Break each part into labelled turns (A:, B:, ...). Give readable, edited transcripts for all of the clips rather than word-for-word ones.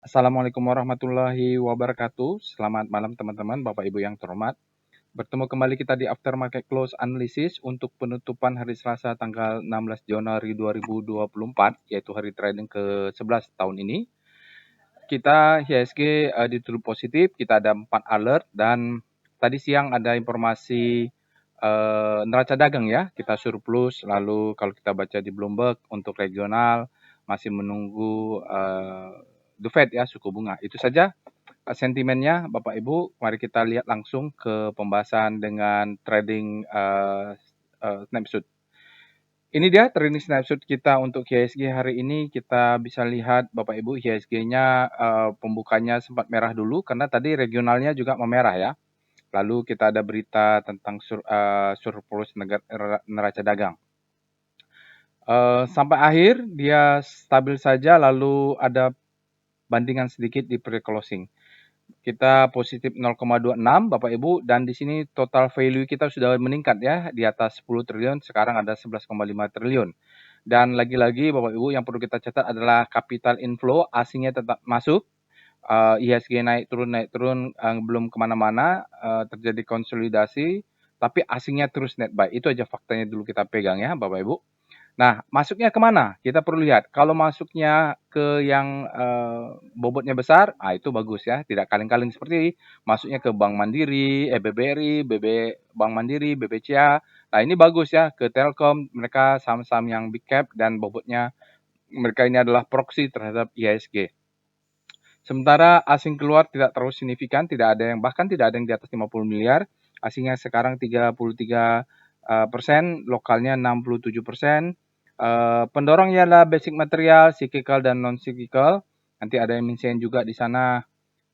A: Assalamualaikum warahmatullahi wabarakatuh. Selamat malam teman-teman, Bapak Ibu yang terhormat. Bertemu kembali kita di After Market Close Analysis untuk penutupan hari Selasa tanggal 16 Januari 2024, yaitu hari trading ke-11 tahun ini. Kita IHSG ditutup positif, kita ada 4 alert dan tadi siang ada informasi neraca dagang ya, kita surplus. Lalu kalau kita baca di Bloomberg untuk regional masih menunggu The Fed ya, suku bunga. Itu saja sentimennya Bapak Ibu. Mari kita lihat langsung ke pembahasan dengan trading snapshot. Ini dia trading snapshot kita untuk IHSG hari ini. Kita bisa lihat Bapak Ibu IHSG-nya pembukanya sempat merah dulu karena tadi regionalnya juga memerah ya. Lalu kita ada berita tentang surplus neraca dagang. Sampai akhir dia stabil saja, lalu ada bandingan sedikit di pre-closing. Kita positif 0,26 Bapak Ibu, dan di sini total value kita sudah meningkat ya, di atas 10 triliun, sekarang ada 11,5 triliun. Dan lagi-lagi Bapak Ibu yang perlu kita catat adalah capital inflow, asingnya tetap masuk. IHSG naik turun, belum kemana-mana, terjadi konsolidasi, tapi asingnya terus net buy. Itu aja faktanya dulu kita pegang ya Bapak Ibu. Nah, masuknya kemana? Kita perlu lihat. Kalau masuknya ke yang bobotnya besar, itu bagus ya. Tidak kaleng-kaleng seperti masuknya ke Bank Mandiri, BBRI, Bank Mandiri, BBCA. Nah, ini bagus ya. Ke Telkom, mereka saham-saham yang big cap dan bobotnya mereka ini adalah proxy terhadap IHSG. Sementara asing keluar tidak terlalu signifikan, bahkan tidak ada yang di atas 50 miliar. Asingnya sekarang 33%, lokalnya 67%. Pendorongnya adalah basic material, cyclical dan non cyclical. Nanti ada yang mention juga di sana.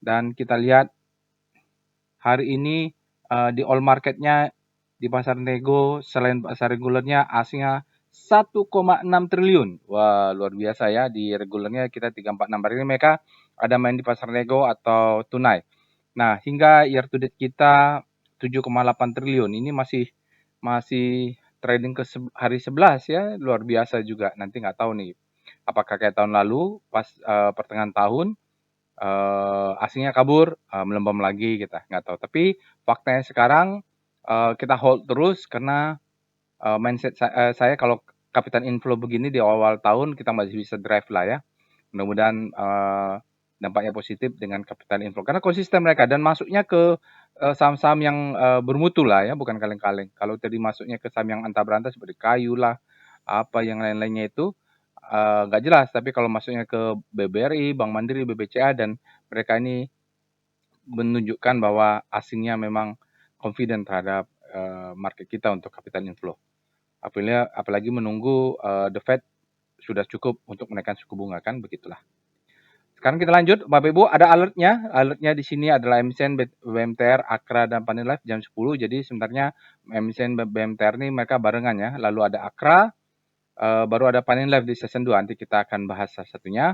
A: Dan kita lihat hari ini di all marketnya di pasar nego selain pasar regulernya asingnya 1,6 triliun. Wah, luar biasa ya. Di regulernya kita 346. Hari ini mereka ada main di pasar nego atau tunai. Nah, hingga year to date kita 7,8 triliun. Ini masih trading ke hari 11 ya, luar biasa juga. Nanti nggak tahu nih apakah kayak tahun lalu pas pertengahan tahun asingnya kabur, melembam lagi, kita nggak tahu. Tapi faktanya sekarang kita hold terus karena mindset saya kalau capital inflow begini di awal tahun kita masih bisa drive lah ya. Mudah-mudahan dampaknya positif dengan capital inflow karena konsisten mereka dan masuknya ke saham-saham yang bermutu lah ya, bukan kaleng-kaleng. Kalau tadi masuknya ke saham yang antah berantah seperti kayu lah, apa yang lain-lainnya itu nggak jelas. Tapi kalau masuknya ke BBRI, Bank Mandiri, BBCA, dan mereka ini menunjukkan bahwa asingnya memang confident terhadap market kita untuk capital inflow. Apalagi menunggu The Fed sudah cukup untuk menaikkan suku bunga, kan begitulah. Sekarang kita lanjut, Bapak Ibu, ada alertnya. Alertnya di sini adalah emiten BMTR, Akra, dan Panilife jam 10. Jadi sebenarnya emiten BMTR ini mereka barengan ya. Lalu ada Akra, baru ada Panilife di season 2. Nanti kita akan bahas salah satunya.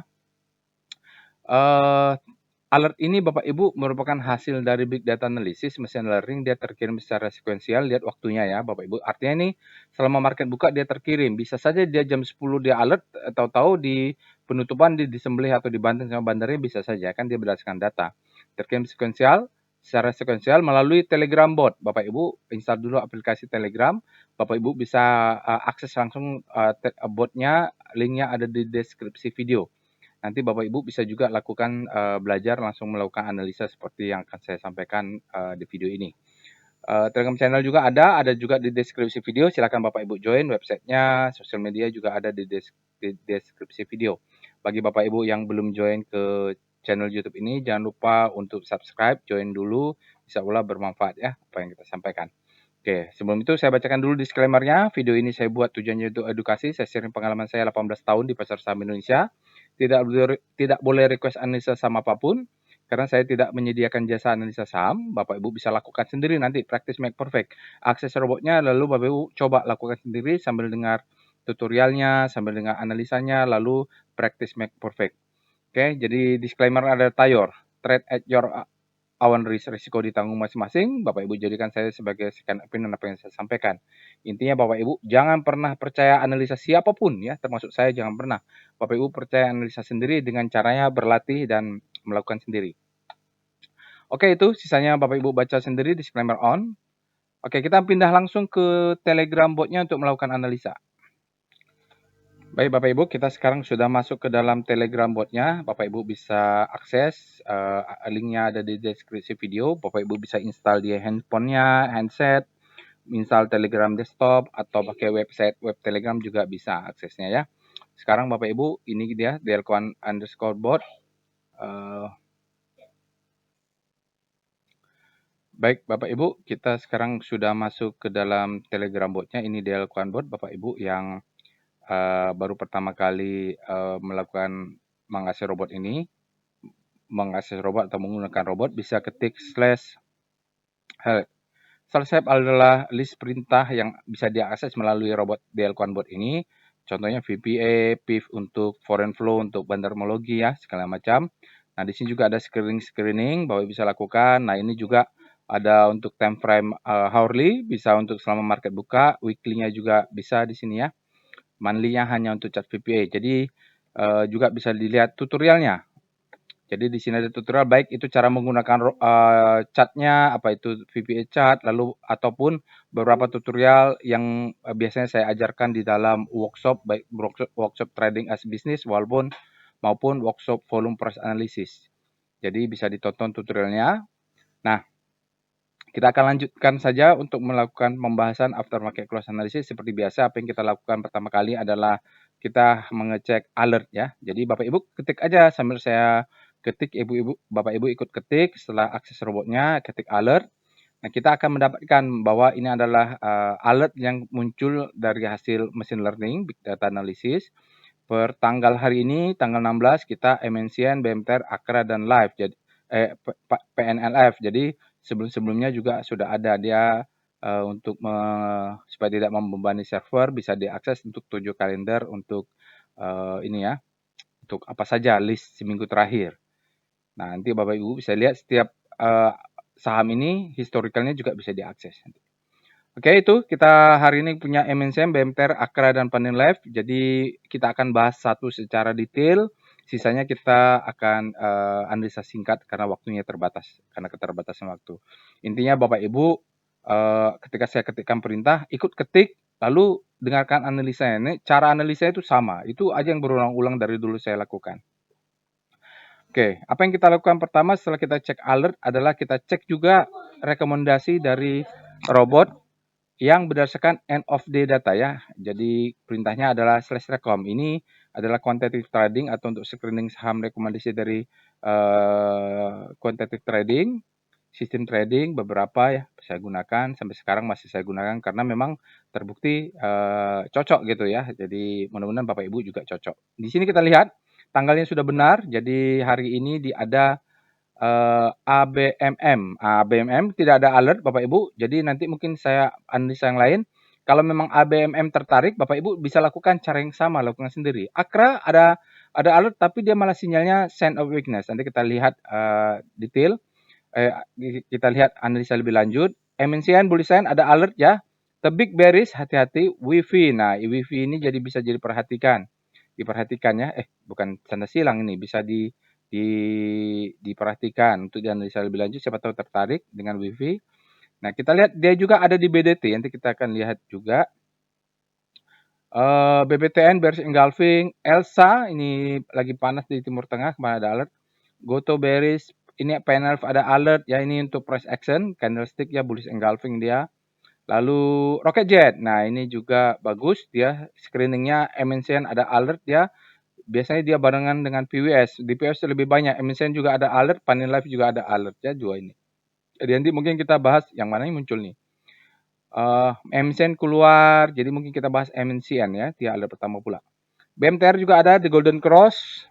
A: Alert ini Bapak Ibu merupakan hasil dari big data analysis, machine learning, dia terkirim secara sekuensial, lihat waktunya ya Bapak Ibu. Artinya ini selama market buka dia terkirim, bisa saja dia jam 10 dia alert, tahu-tahu di penutupan disembelih atau dibanting sama bandarnya, bisa saja kan dia berdasarkan data. Terkirim secara sekuensial melalui Telegram bot. Bapak Ibu install dulu aplikasi Telegram, Bapak Ibu bisa akses langsung botnya, linknya ada di deskripsi video. Nanti Bapak Ibu bisa juga lakukan belajar langsung melakukan analisa seperti yang akan saya sampaikan di video ini. Telegram channel juga ada juga di deskripsi video. Silakan Bapak Ibu join, websitenya, sosial media juga ada di deskripsi video. Bagi Bapak Ibu yang belum join ke channel YouTube ini, jangan lupa untuk subscribe, join dulu, insya Allah bermanfaat ya apa yang kita sampaikan. Oke, sebelum itu saya bacakan dulu disclaimer-nya. Video ini saya buat tujuannya untuk edukasi, saya sharing pengalaman saya 18 tahun di pasar saham Indonesia. Tidak boleh request analisa saham apapun, karena saya tidak menyediakan jasa analisa saham. Bapak Ibu bisa lakukan sendiri nanti, practice make perfect. Akses robotnya, lalu Bapak Ibu coba lakukan sendiri sambil dengar tutorialnya, sambil dengar analisanya, lalu practice make perfect. Oke, jadi disclaimer ada Tayor, trade at your awan risiko ditanggung masing-masing. Bapak Ibu jadikan saya sebagai second opinion apa yang saya sampaikan. Intinya Bapak Ibu jangan pernah percaya analisa siapapun ya, termasuk saya jangan pernah. Bapak Ibu percaya analisa sendiri dengan caranya berlatih dan melakukan sendiri. Oke, itu sisanya Bapak Ibu baca sendiri disclaimer on. Oke, kita pindah langsung ke Telegram botnya untuk melakukan analisa. Baik Bapak Ibu, kita sekarang sudah masuk ke dalam Telegram botnya. Bapak Ibu bisa akses, linknya ada di deskripsi video. Bapak Ibu bisa install di handphonenya, handset, install Telegram desktop, atau pakai website web Telegram juga bisa aksesnya ya. Sekarang Bapak Ibu, ini dia Delquan_bot. Baik Bapak Ibu, kita sekarang sudah masuk ke dalam Telegram botnya. Ini Delquan_bot Bapak Ibu yang baru pertama kali melakukan mengakses robot ini, mengakses robot atau menggunakan robot, bisa ketik /help. /help adalah list perintah yang bisa diakses melalui robot Delquan_bot ini. Contohnya VPA, PIV untuk foreign flow, untuk bandarmologi ya, segala macam. Nah, di sini juga ada screening, Bapak bisa lakukan. Nah, ini juga ada untuk time frame hourly, bisa untuk selama market buka, weekly-nya juga bisa di sini ya. Monthly-nya hanya untuk chart VPA. Jadi juga bisa dilihat tutorialnya. Jadi di sini ada tutorial baik itu cara menggunakan chartnya, apa itu VPA chart, lalu ataupun beberapa tutorial yang biasanya saya ajarkan di dalam workshop, baik workshop trading as business maupun workshop volume price analysis. Jadi bisa ditonton tutorialnya. Nah, kita akan lanjutkan saja untuk melakukan pembahasan aftermarket close analysis. Seperti biasa, apa yang kita lakukan pertama kali adalah kita mengecek alert ya. Jadi Bapak Ibu ketik aja sambil saya ketik, Bapak Ibu ikut ketik setelah akses robotnya, ketik alert. Nah, kita akan mendapatkan bahwa ini adalah alert yang muncul dari hasil machine learning, big data analysis. Per tanggal hari ini, tanggal 16, kita MNCN, BMTR, AKRA, dan Live, jadi PNLF. Jadi sebelum-sebelumnya juga sudah ada dia untuk supaya tidak membebani server, bisa diakses untuk 7 kalender untuk ini ya, untuk apa saja list seminggu terakhir. Nah, nanti Bapak Ibu bisa lihat setiap saham ini historicalnya juga bisa diakses. Oke, itu kita hari ini punya MNCM, BMTR, AKRA, dan Panin Live. Jadi kita akan bahas satu secara detail. Sisanya kita akan analisa singkat karena waktunya terbatas, karena keterbatasan waktu. Intinya Bapak Ibu, ketika saya ketikkan perintah, ikut ketik, lalu dengarkan analisanya. Ini cara analisanya itu sama. Itu aja yang berulang-ulang dari dulu saya lakukan. Oke, apa yang kita lakukan pertama setelah kita cek alert adalah kita cek juga rekomendasi dari robot yang berdasarkan end of day data ya. Jadi perintahnya adalah /recom. Ini adalah quantitative trading atau untuk screening saham rekomendasi dari quantitative trading, sistem trading beberapa ya saya gunakan, sampai sekarang masih saya gunakan karena memang terbukti cocok gitu ya. Jadi mudah-mudahan Bapak Ibu juga cocok. Di sini kita lihat tanggalnya sudah benar. Jadi hari ini ada ABMM. ABMM tidak ada alert Bapak Ibu. Jadi nanti mungkin saya analisa yang lain. Kalau memang ABMM tertarik, Bapak Ibu bisa lakukan cara yang sama, lakukan sendiri. AKRA ada alert tapi dia malah sinyalnya sign of weakness. Nanti kita lihat detail. Kita lihat analisa lebih lanjut. MNCN bullish sign ada alert ya. The big bearish, hati-hati. WiFi. Nah, WiFi ini bisa jadi diperhatikan ya. Bukan tanda silang ini, bisa diperhatikan untuk dianalisa lebih lanjut, siapa tahu tertarik dengan WiFi. Nah, kita lihat dia juga ada di BDT, nanti kita akan lihat juga. BBTN bearish engulfing, Elsa ini lagi panas di Timur Tengah, kemana ada alert. Goto bearish, ini panel ada alert ya, ini untuk price action, candlestick ya bullish engulfing dia. Lalu Rocket Jet, nah ini juga bagus dia screeningnya, MNCN ada alert ya. Biasanya dia barengan dengan PWS. Di PWS lebih banyak. MNCN juga ada alert, Panin Live juga ada alert ya, dua ini. Jadi nanti mungkin kita bahas yang mana yang muncul nih. MNCN keluar, jadi mungkin kita bahas MNCN ya, dia alert pertama pula. BMTR juga ada di Golden Cross.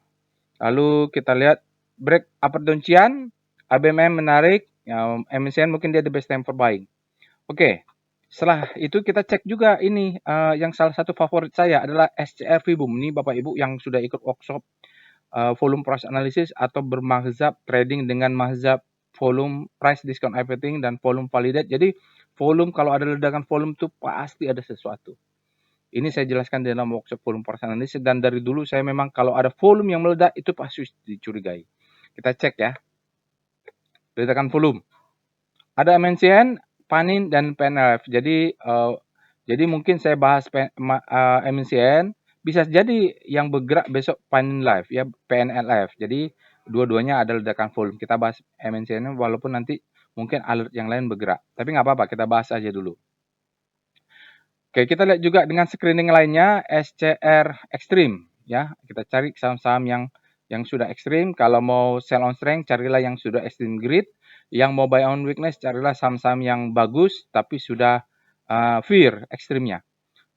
A: Lalu kita lihat break upper downchian, ABMM menarik, ya, MNCN mungkin dia the best time for buying. Oke. Setelah itu kita cek juga ini yang salah satu favorit saya adalah SCR Vibum. Ini Bapak Ibu yang sudah ikut workshop volume price analysis atau bermazhab trading dengan mazhab volume, price, discount, everything, dan volume validate. Jadi volume, kalau ada ledakan volume tuh pasti ada sesuatu. Ini saya jelaskan dalam workshop volume price analysis, dan dari dulu saya memang kalau ada volume yang meledak itu pasti dicurigai. Kita cek ya. Ledakan volume. Ada MNCN, PANIN, dan PNLF. Jadi mungkin saya bahas MNCN, bisa jadi yang bergerak besok PANIN Live ya, PNLF. Jadi dua-duanya ada ledakan volume. Kita bahas MNCN walaupun nanti mungkin alert yang lain bergerak. Tapi nggak apa-apa, kita bahas aja dulu. Oke, kita lihat juga dengan screening lainnya, SCR Extreme ya. Kita cari saham-saham yang sudah ekstrim. Kalau mau sell on strength, carilah yang sudah extreme grid. Yang mau buy on weakness, carilah saham-saham yang bagus tapi sudah fear ekstrimnya.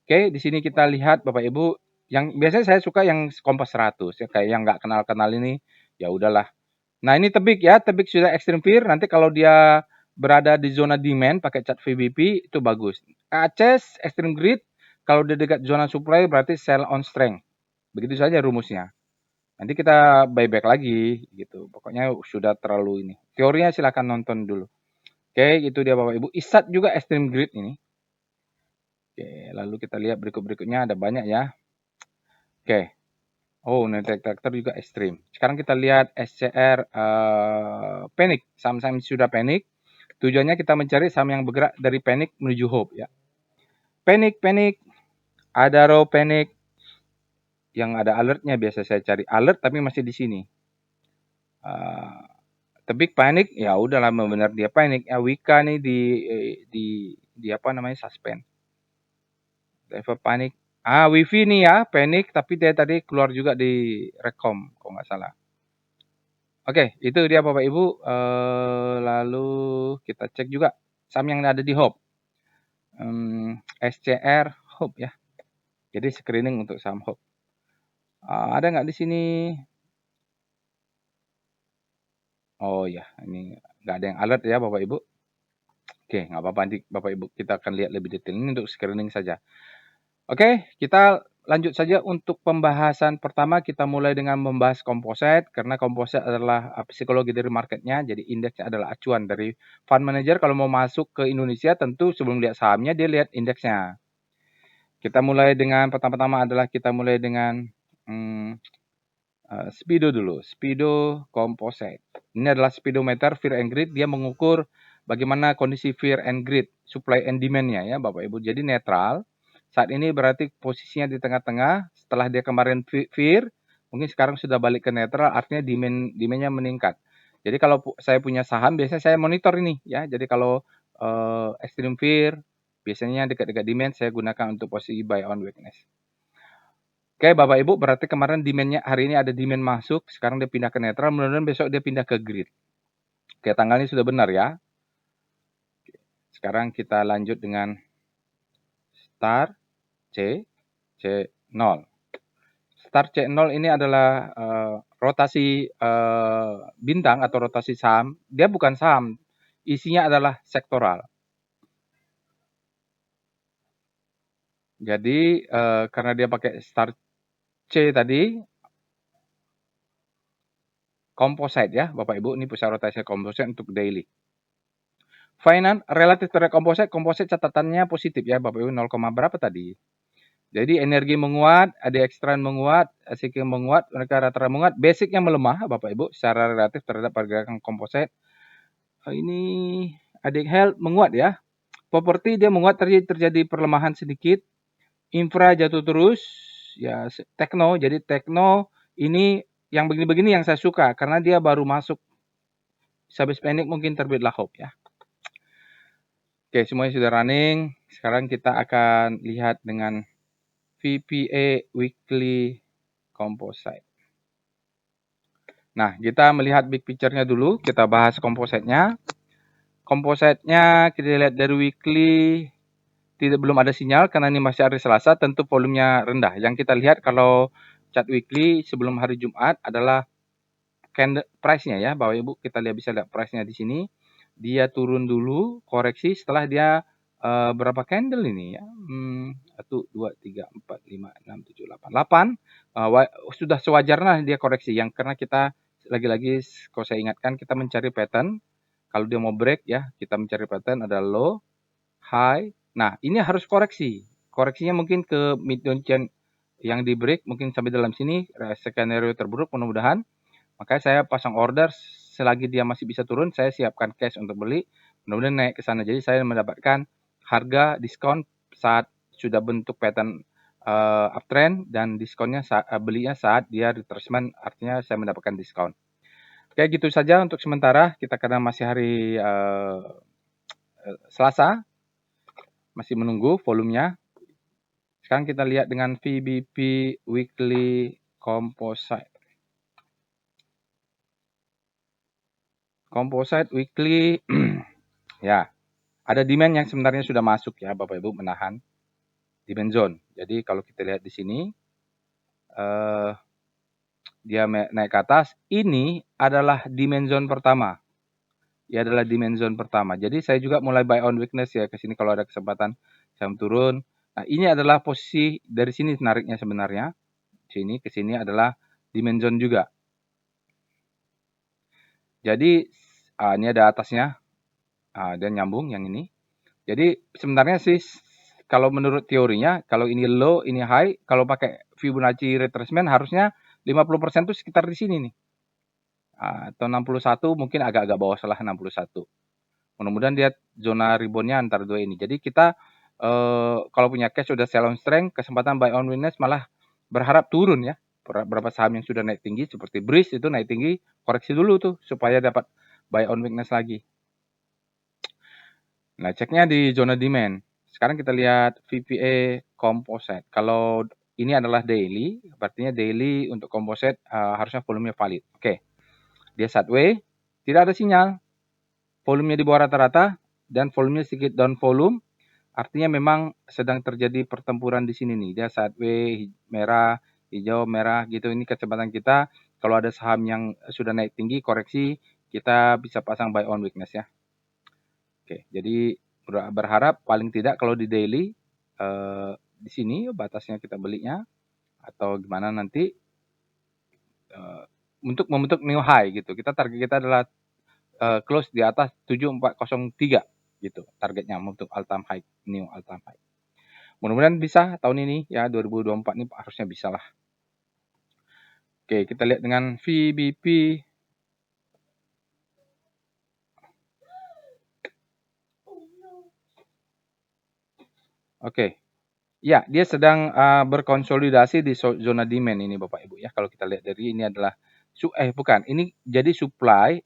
A: Oke, di sini kita lihat Bapak Ibu, yang biasanya saya suka yang Kompas 100 ya, kayak yang nggak kenal-kenal ini, ya udahlah. Nah, ini Tebik ya, Tebik sudah extreme fear. Nanti kalau dia berada di zona demand pakai chart VBP itu bagus. ACES extreme grid, kalau di dekat zona supply berarti sell on strength. Begitu saja rumusnya. Nanti kita buyback lagi gitu. Pokoknya sudah terlalu ini. Teorinya silahkan nonton dulu. Oke, itu dia Bapak Ibu. ISAT juga extreme grid ini. Oke, lalu kita lihat berikutnya ada banyak ya. Oke. Oh, Nasdaq Tractor juga ekstrim. Sekarang kita lihat SCR panic. Saham-saham sudah panic. Tujuannya kita mencari saham yang bergerak dari panic menuju hope ya. Panic. Ada raw panic. Yang ada alertnya, biasa saya cari alert tapi masih di sini. Tebik panik, ya udahlah benar dia panik. Ya Wika nih di apa namanya, suspend. Level panik. Wifi nih ya, panik, tapi dia tadi keluar juga di rekom, kalau nggak salah. Oke, itu dia Bapak Ibu. Lalu kita cek juga saham yang ada di Hope. SCR Hope ya. Jadi screening untuk saham Hope. Ada nggak di sini? Oh ya, ini nggak ada yang alert ya Bapak Ibu. Oke, nggak apa-apa, nanti Bapak Ibu kita akan lihat lebih detail. Ini untuk screening saja. Oke, kita lanjut saja untuk pembahasan pertama. Kita mulai dengan membahas komposit, karena komposit adalah psikologi dari marketnya. Jadi indeksnya adalah acuan dari fund manager. Kalau mau masuk ke Indonesia, tentu sebelum lihat sahamnya dia lihat indeksnya. Kita mulai dengan pertama-tama adalah kita mulai dengan Speedo dulu. Speedo Composite. Ini adalah speedometer fear and greed. Dia mengukur bagaimana kondisi fear and greed, supply and demand-nya ya Bapak Ibu. Jadi netral. Saat ini berarti posisinya di tengah-tengah. Setelah dia kemarin fear, mungkin sekarang sudah balik ke netral, artinya demand-nya meningkat. Jadi kalau saya punya saham, biasanya saya monitor ini ya. Jadi kalau extreme fear, biasanya dekat-dekat demand saya gunakan untuk posisi buy on weakness. Oke Bapak Ibu, berarti kemarin demand-nya hari ini ada demand masuk, sekarang dia pindah ke netral, mudah-mudahan besok dia pindah ke grid. Oke, tanggalnya sudah benar ya. Sekarang kita lanjut dengan Star C0. Star C0 ini adalah rotasi bintang atau rotasi saham. Dia bukan saham, isinya adalah sektoral. Jadi karena dia pakai Star C tadi, composite ya Bapak Ibu, ini pusat rotasi composite untuk daily. Finance relatif terhadap composite catatannya positif ya Bapak Ibu, 0, berapa tadi? Jadi energi menguat, ada ekstran menguat, SIK menguat, mereka rata-rata menguat, basicnya melemah Bapak Ibu secara relatif terhadap pergerakan komposit. Ini adik health menguat ya. Properti dia menguat, terjadi perlemahan sedikit. Infra jatuh terus, ya tekno. Jadi tekno ini yang begini-begini yang saya suka karena dia baru masuk. Habis pendek mungkin terbitlah hope ya. Oke, semuanya sudah running. Sekarang kita akan lihat dengan VPA Weekly Composite. Nah, kita melihat big picture-nya dulu. Kita bahas kompositnya. Kompositnya kita lihat dari weekly, belum ada sinyal karena ini masih hari Selasa, tentu volumenya rendah. Yang kita lihat kalau chart weekly sebelum hari Jumat adalah candle price-nya ya, Bapak Ibu. Kita bisa lihat price-nya di sini. Dia turun dulu, koreksi setelah dia berapa candle ini ya? 1, 2, 3, 4, 5, 6, 7, 8. 8. Sudah sewajarnya dia koreksi. Yang karena kita lagi-lagi kalau saya ingatkan kita mencari pattern. Kalau dia mau break ya, kita mencari pattern ada low, high. Nah, ini harus koreksi. Koreksinya mungkin ke mid downtrend yang di break mungkin sampai dalam sini, skenario terburuk mudah-mudahan. Makanya saya pasang order selagi dia masih bisa turun, saya siapkan cash untuk beli. Mudah-mudahan naik ke sana. Jadi saya mendapatkan harga diskon saat sudah bentuk pattern uptrend dan diskonnya belinya saat dia retracement, artinya saya mendapatkan diskon. Oke, gitu saja untuk sementara. Kita karena masih hari Selasa, masih menunggu volumenya. Sekarang kita lihat dengan VBP Weekly Composite. Composite Weekly, ya, ada demand yang sebenarnya sudah masuk ya, Bapak Ibu, menahan demand zone. Jadi kalau kita lihat di sini, dia naik ke atas. Ini adalah demand zone pertama. Ini adalah demand zone pertama. Jadi saya juga mulai buy on weakness ya ke sini kalau ada kesempatan saya turun. Nah, ini adalah posisi dari sini nariknya sebenarnya. Sini ke sini adalah demand zone juga. Jadi ini ada atasnya. Dia nyambung yang ini. Jadi sebenarnya sih kalau menurut teorinya, kalau ini low, ini high, kalau pakai Fibonacci retracement harusnya 50% itu sekitar di sini nih. Atau 61 mungkin agak-agak bawah salah 61. Mudah-mudahan dia zona reboundnya antara dua ini. Jadi kita kalau punya cash sudah sell on strength, kesempatan buy on weakness malah berharap turun ya. Berapa saham yang sudah naik tinggi seperti Breeze itu naik tinggi, koreksi dulu tuh supaya dapat buy on weakness lagi. Nah, ceknya di zona demand. Sekarang kita lihat VPA Composite. Kalau ini adalah daily, artinya daily untuk Composite harusnya volumenya valid. Oke. Dia sideways, tidak ada sinyal. Volumenya di bawah rata-rata dan volumenya sedikit down volume. Artinya memang sedang terjadi pertempuran di sini nih. Dia sideways, merah, hijau, merah gitu. Ini kesempatan kita. Kalau ada saham yang sudah naik tinggi, koreksi, kita bisa pasang buy on weakness ya. Oke, jadi berharap paling tidak kalau di daily di sini batasnya kita belinya atau gimana nanti untuk membentuk new high gitu. Kita target kita adalah close di atas 7403 gitu targetnya untuk all time high, new all time high. Mudah-mudahan bisa tahun ini ya 2024 ini harusnya bisa lah. Oke, kita lihat dengan VBP. Oke. Ya, dia sedang berkonsolidasi di zona demand ini Bapak Ibu ya. Kalau kita lihat dari ini adalah bukan, ini jadi supply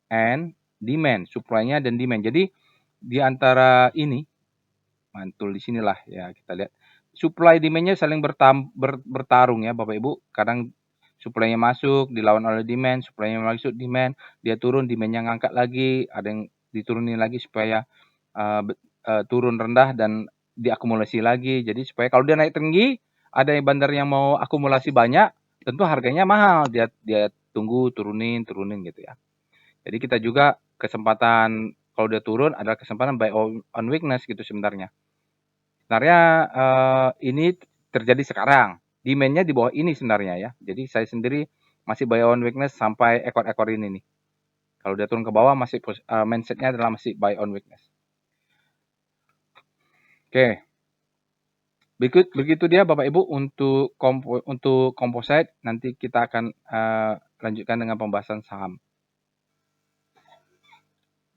A: and demand, supply-nya dan demand. Jadi di antara ini mantul di sinilah ya kita lihat. Supply demand-nya saling bertarung ya Bapak Ibu. Kadang supply-nya masuk, dilawan oleh demand, supply-nya masuk demand, dia turun, demand-nya ngangkat lagi, ada yang diturunin lagi supaya turun rendah dan diakumulasi lagi. Jadi supaya kalau dia naik tinggi, ada yang bandar yang mau akumulasi banyak, tentu harganya mahal. Dia tunggu turunin gitu ya. Jadi kita juga kesempatan kalau dia turun adalah kesempatan buy on weakness gitu sebenarnya. Sebenarnya ini terjadi sekarang. Demand-nya di bawah ini sebenarnya ya. Jadi saya sendiri masih buy on weakness sampai ekor-ekor ini nih. Kalau dia turun ke bawah masih mindset-nya adalah masih buy on weakness. Oke. Begitu dia Bapak Ibu untuk composite. Nanti kita akan lanjutkan dengan pembahasan saham.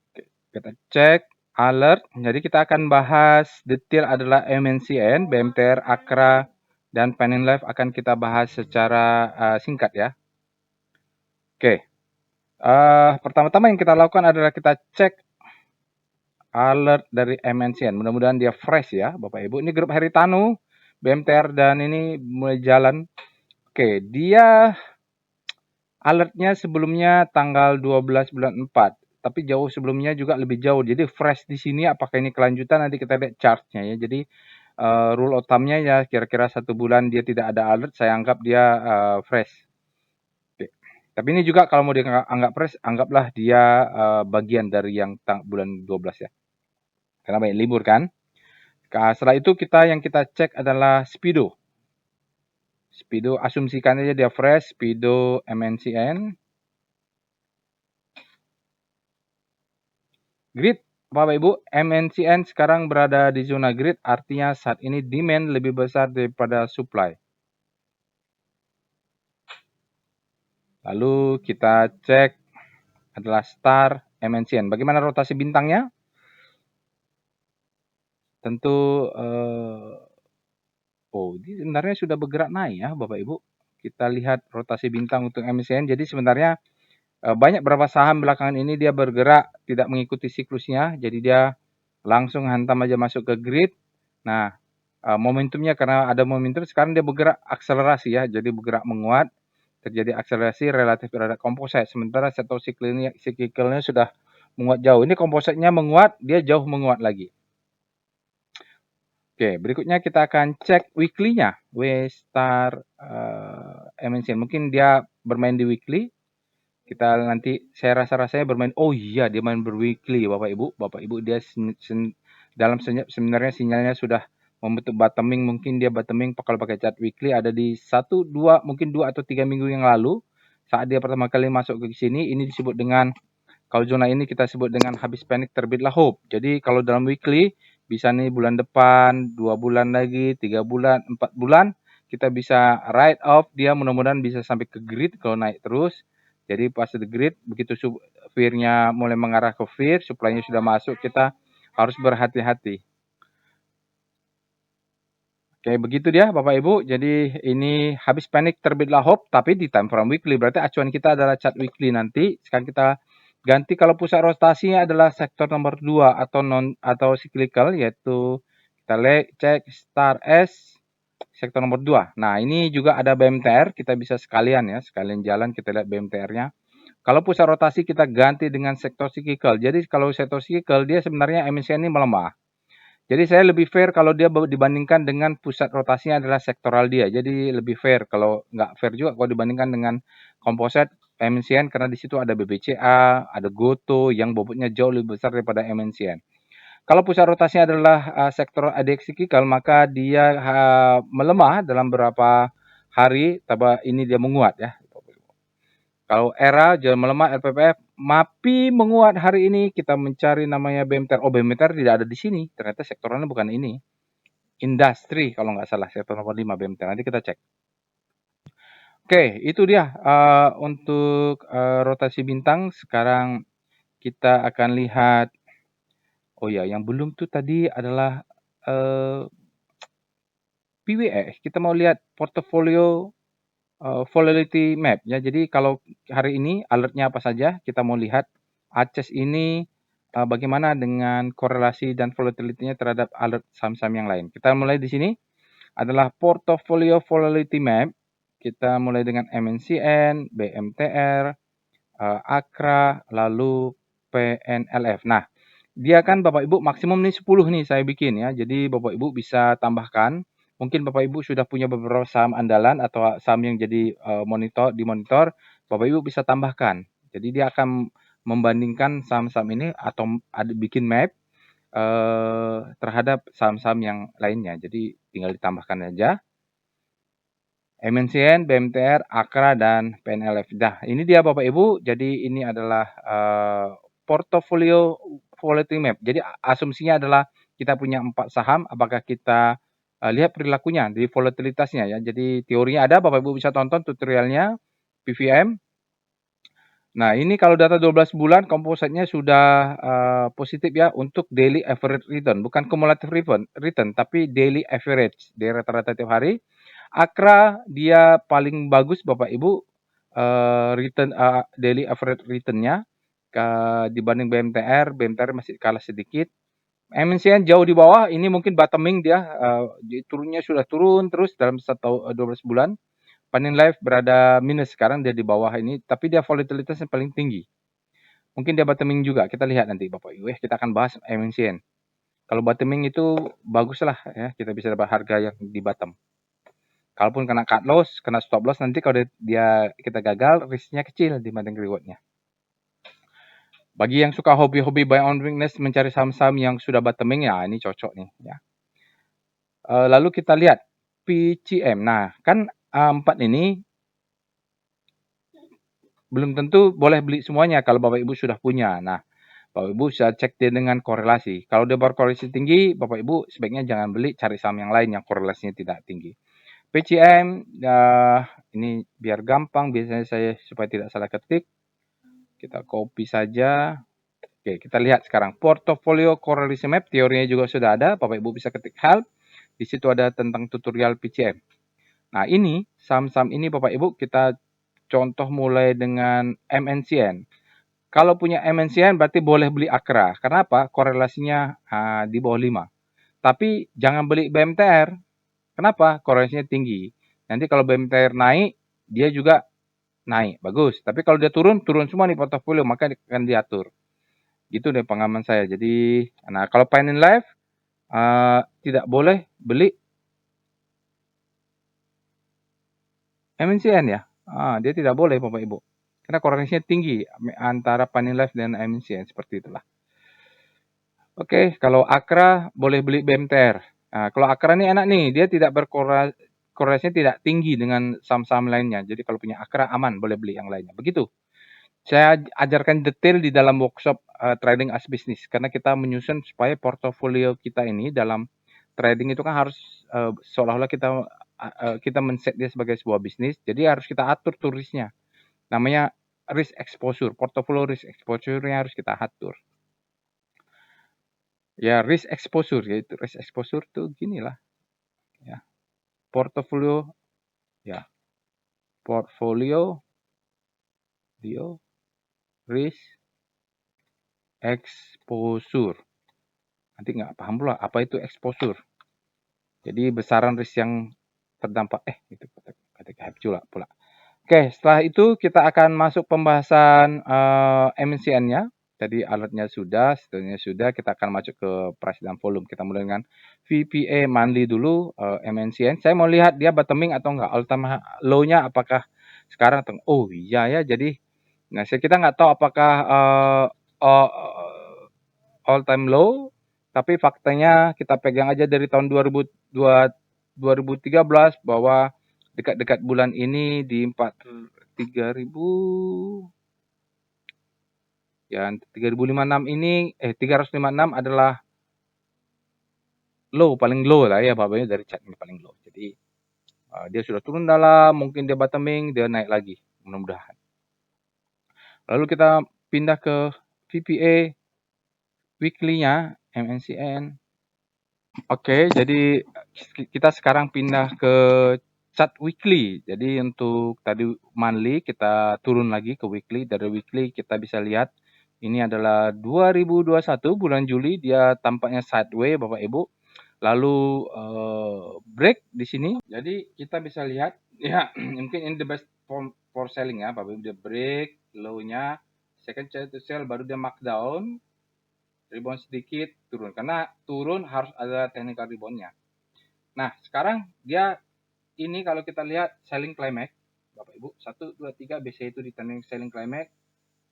A: Oke, kita cek alert. Jadi kita akan bahas detail adalah MNCN, BMTR, Akra, dan Panin Life akan kita bahas secara singkat ya. Oke. Pertama-tama yang kita lakukan adalah kita cek alert dari MNCN. Mudah-mudahan dia fresh ya Bapak Ibu. Ini grup Haritanu, BMTR, dan ini mulai jalan. Oke, dia alertnya sebelumnya tanggal 12 bulan 4. Tapi jauh sebelumnya juga lebih jauh. Jadi fresh di sini apakah ini kelanjutan nanti kita lihat chartnya ya. Jadi rule of thumb-nya ya kira-kira 1 bulan dia tidak ada alert, saya anggap dia fresh. Oke. Tapi ini juga kalau mau dianggap fresh, anggaplah dia bagian dari yang bulan 12 ya. Karena banyak libur kan. Setelah itu yang kita cek adalah Speedo. Speedo asumsikan aja dia fresh, Speedo MNCN. Grid, Bapak Ibu, MNCN sekarang berada di zona grid, artinya saat ini demand lebih besar daripada supply. Lalu kita cek adalah star MNCN. Bagaimana rotasi bintangnya? Tentu ini sebenarnya sudah bergerak naik ya Bapak Ibu. Kita lihat rotasi bintang untuk MNCN. Jadi sebenarnya banyak beberapa saham belakangan ini dia bergerak tidak mengikuti siklusnya. Jadi dia langsung hantam aja masuk ke grid. Nah, momentumnya karena ada momentum sekarang dia bergerak akselerasi ya. Jadi bergerak menguat. Terjadi akselerasi relatif terhadap komposit. Sementara sektor cyclicalnya sudah menguat jauh. Ini kompositnya menguat, dia jauh menguat lagi. Oke, berikutnya kita akan cek weekly-nya. W-star MNCN. Mungkin dia bermain di weekly. Kita nanti, saya rasa-rasanya bermain, oh iya dia main berweekly Bapak Ibu. Bapak Ibu dia dalam sebenarnya sinyalnya sudah membentuk bottoming. Mungkin dia bottoming kalau pakai chart weekly ada di 1, 2, mungkin 2 atau 3 minggu yang lalu. Saat dia pertama kali masuk ke sini, ini disebut dengan, kalau zona ini kita sebut dengan habis panik terbitlah hope. Jadi kalau dalam weekly, bisa nih bulan depan, 2 bulan lagi, 3 bulan, 4 bulan, kita bisa write off dia, mudah-mudahan bisa sampai ke grid kalau naik terus. Jadi pas di grid, begitu fear-nya mulai mengarah ke fear, supply-nya sudah masuk, kita harus berhati-hati. Oke, begitu dia Bapak Ibu. Jadi ini habis panik terbitlah hope, tapi di time frame weekly. Berarti acuan kita adalah chart weekly nanti. Sekarang kita ganti kalau pusat rotasinya adalah sektor nomor 2 atau cyclical, yaitu kita cek star S sektor nomor 2. Nah, ini juga ada BMTR, kita bisa sekalian ya, sekalian jalan kita lihat BMTR-nya. Kalau pusat rotasi kita ganti dengan sektor cyclical. Jadi kalau sektor cyclical dia sebenarnya MNCN ini melemah. Jadi saya lebih fair kalau dia dibandingkan dengan pusat rotasinya adalah sektoral dia. Jadi lebih fair, kalau nggak fair juga kalau dibandingkan dengan komposit MNCN karena di situ ada BBCA, ada GOTO yang bobotnya jauh lebih besar daripada MNCN. Kalau pusat rotasinya adalah sektor ADX cyclical, maka dia melemah dalam beberapa hari, tapi ini dia menguat ya. Kalau era jangan melemah, LPPF MAPI menguat hari ini, kita mencari namanya BMTR. Oh, BMTR tidak ada di sini. Ternyata sektoralnya bukan ini. Industri kalau nggak salah, sektor nomor 5 BMTR. Nanti kita cek. Oke, itu dia untuk rotasi bintang. Sekarang kita akan lihat. Oh ya, yang belum tuh tadi adalah PWE. Kita mau lihat portofolio volatility map ya. Jadi kalau hari ini alertnya apa saja, kita mau lihat ACES ini bagaimana dengan korelasi dan volatility-nya terhadap alert saham-saham yang lain. Kita mulai di sini adalah portfolio volatility map. Kita mulai dengan MNCN, BMTR, AKRA, lalu PNLF. Nah, dia kan Bapak Ibu maksimum nih 10 nih saya bikin ya. Jadi Bapak Ibu bisa tambahkan. Mungkin Bapak Ibu sudah punya beberapa saham andalan atau saham yang jadi dimonitor, Bapak Ibu bisa tambahkan. Jadi dia akan membandingkan saham-saham ini atau bikin map terhadap saham-saham yang lainnya. Jadi tinggal ditambahkan aja. MNCN, BMTR, AKRA, dan PNLF. Nah, ini dia Bapak Ibu. Jadi ini adalah portofolio volatility map. Jadi asumsinya adalah kita punya 4 saham. Apakah kita lihat perilakunya di volatilitasnya ya. Jadi teorinya ada, Bapak Ibu bisa tonton tutorialnya PVM. Nah, ini kalau data 12 bulan kompositnya sudah positif ya untuk daily average return. Bukan cumulative return, tapi daily average. Dari rata-rata tiap hari. AKRA dia paling bagus Bapak Ibu return daily average return-nya dibanding BMTR. BMTR masih kalah sedikit. MNCN jauh di bawah, ini mungkin bottoming dia, turunnya sudah turun terus dalam 12 bulan. Panin Life berada minus sekarang, dia di bawah ini, tapi dia volatilitasnya paling tinggi. Mungkin dia bottoming juga, kita lihat nanti Bapak Ibu. Kita akan bahas MNCN. Kalau bottoming itu baguslah ya, kita bisa dapat harga yang di bottom. Kalaupun kena cut loss, kena stop loss, nanti kalau kita gagal, risknya kecil dibanding rewardnya. Bagi yang suka hobi-hobi buy on weakness, mencari saham-saham yang sudah bottoming, ya ini cocok nih. Ya. Lalu kita lihat PCM. Nah, kan 4 ini belum tentu boleh beli semuanya kalau Bapak Ibu sudah punya. Nah, Bapak Ibu bisa cek dia dengan korelasi. Kalau dia berkorelasi tinggi, Bapak Ibu sebaiknya jangan beli, cari saham yang lain yang korelasinya tidak tinggi. PCM, ini biar gampang, biasanya saya supaya tidak salah ketik. Kita copy saja. Oke, kita lihat sekarang portfolio correlation map, teorinya juga sudah ada. Bapak Ibu bisa ketik help. Di situ ada tentang tutorial PCM. Nah, ini saham-saham ini Bapak Ibu kita contoh mulai dengan MNCN. Kalau punya MNCN berarti boleh beli Akra. Kenapa? Korelasinya di bawah 5. Tapi jangan beli BMTR. Kenapa? Korelasinya tinggi. Nanti kalau BMTR naik, dia juga naik. Bagus. Tapi kalau dia turun, turun semua nih portofolio, maka akan diatur. Gitu deh pengalaman saya. Jadi, nah kalau Panin Life tidak boleh beli MNCN ya. Dia tidak boleh Bapak Ibu. Karena korelasinya tinggi antara Panin Life dan MNCN seperti itulah. Oke, kalau Akra boleh beli BMTR. Nah, kalau Akra ini enak nih, dia tidak korelasinya tidak tinggi dengan saham-saham lainnya. Jadi kalau punya Akra aman, boleh beli yang lainnya. Begitu. Saya ajarkan detail di dalam workshop trading as business karena kita menyusun supaya portofolio kita ini dalam trading itu kan harus seolah-olah kita men-set dia sebagai sebuah bisnis. Jadi harus kita atur tuh risknya. Namanya risk exposure, portofolio risk exposure-nya harus kita atur. Ya, risk exposure yaitu risk exposure tuh ginilah. Ya. Portofolio risk exposure. Nanti nggak paham pula apa itu exposure. Jadi besaran risk yang terdampak itu ketika pula. Oke, setelah itu kita akan masuk pembahasan MNCN-nya. Tadi alatnya sudah, setelahnya sudah, kita akan masuk ke price dan volume. Kita mulai dengan VPA monthly dulu, MNCN. Saya mau lihat dia bottoming atau enggak, all time low-nya apakah sekarang oh iya ya, jadi kita nggak tahu apakah all time low, tapi faktanya kita pegang aja dari tahun 2013 bahwa dekat-dekat bulan ini di 3.000 ya 3.056 ini 356 adalah low, paling low lah ya Bapak dari chart ini paling low. Jadi dia sudah turun dalam, mungkin dia bottoming, dia naik lagi mudah-mudahan. Lalu kita pindah ke VPA weekly-nya MNCN. Oke, jadi kita sekarang pindah ke chart weekly. Jadi untuk tadi monthly kita turun lagi ke weekly. Dari weekly kita bisa lihat ini adalah 2021 bulan Juli, dia tampaknya sideways Bapak Ibu. Lalu break di sini. Jadi kita bisa lihat ya mungkin ini the best for selling ya Bapak Ibu. Dia break low-nya, second chance to sell, baru dia markdown, rebound sedikit, turun. Karena turun harus ada technical rebound-nya. Nah, sekarang dia ini kalau kita lihat selling climax, Bapak Ibu, 1, 2, 3, biasanya itu ditanding selling climax.